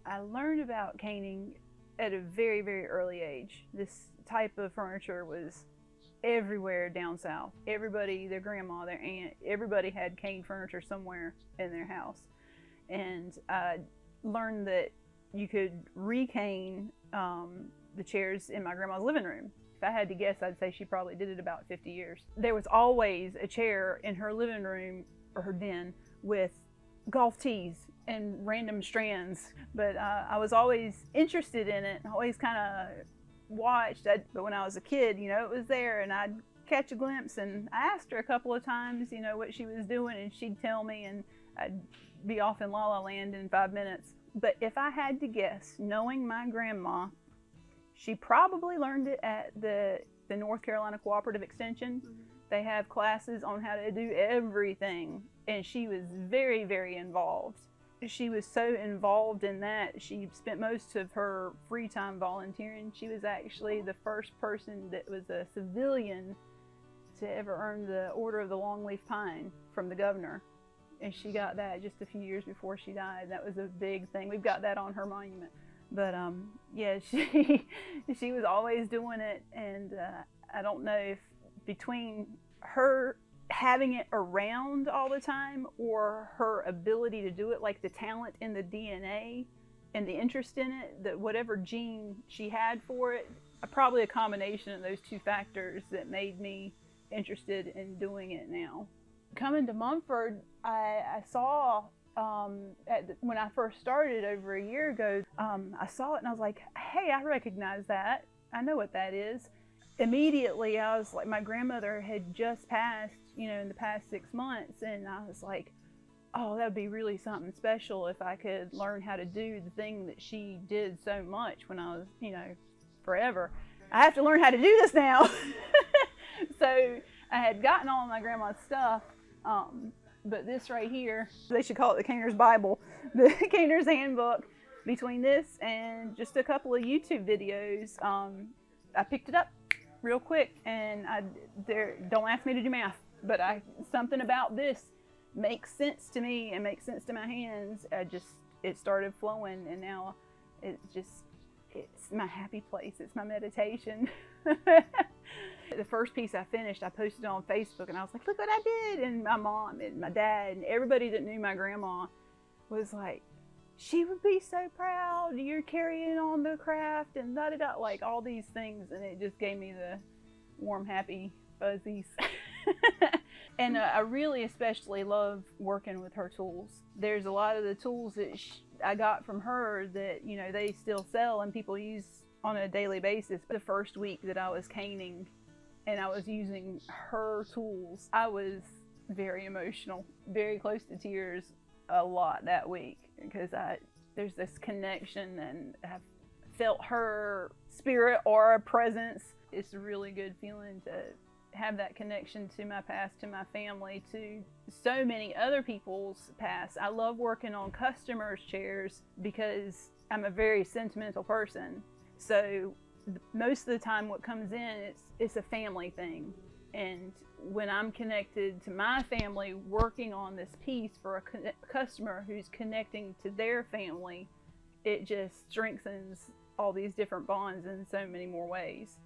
I learned about caning at a very, very early age. This type of furniture was everywhere down south. Everybody, their grandma, their aunt, everybody had cane furniture somewhere in their house. And I learned that you could recane the chairs in my grandma's living room. If I had to guess, I'd say she probably did it about 50 years. There was always a chair in her living room or her den with golf tees and random strands, but I was always interested in it, always kind of watched. But when I was a kid, you know, it was there, and I'd catch a glimpse, and I asked her a couple of times, you know, what she was doing, and she'd tell me, and I'd be off in La La Land in 5 minutes. But if I had to guess, knowing my grandma, she probably learned it at the North Carolina Cooperative Extension. Mm-hmm. They have classes on how to do everything, and she was very, very involved. She was so involved in that she spent most of her free time volunteering. She was actually the first person that was a civilian to ever earn the Order of the Longleaf Pine from the governor. And she got that just a few years before she died. That was a big thing. We've got that on her monument. But yeah, she was always doing it, and I don't know if between her having it around all the time or her ability to do it, like the talent in the DNA and the interest in it, that whatever gene she had for it, probably a combination of those two factors that made me interested in doing it now. Coming to Mumford, I saw when I first started over a year ago, I saw it and I was like, hey, I recognize that. I know what that is. Immediately, I was like, my grandmother had just passed, you know, in the past 6 months, and I was like, oh, that would be really something special if I could learn how to do the thing that she did so much when I was, you know, forever. I have to learn how to do this now. So I had gotten all of my grandma's stuff, but this right here, they should call it the Caner's Bible, the Caner's Handbook. Between this and just a couple of YouTube videos, I picked it up real quick, and don't ask me to do math, but something about this makes sense to me and makes sense to my hands. It started flowing, and now it's my happy place. It's my meditation. The first piece I finished, I posted it on Facebook, and I was like, look what I did. And my mom and my dad and everybody that knew my grandma was like, she would be so proud, you're carrying on the craft and da-da-da, like all these things. And it just gave me the warm, happy fuzzies. And I really especially love working with her tools. There's a lot of the tools that I got from her that, you know, they still sell and people use on a daily basis. The first week that I was caning and I was using her tools, I was very emotional, very close to tears a lot that week, because there's this connection, and I've felt her spirit or presence. It's a really good feeling to have that connection to my past, to my family, to so many other people's past. I love working on customers' chairs because I'm a very sentimental person. So most of the time what comes in, it's a family thing. And when I'm connected to my family working on this piece for a customer who's connecting to their family, it just strengthens all these different bonds in so many more ways.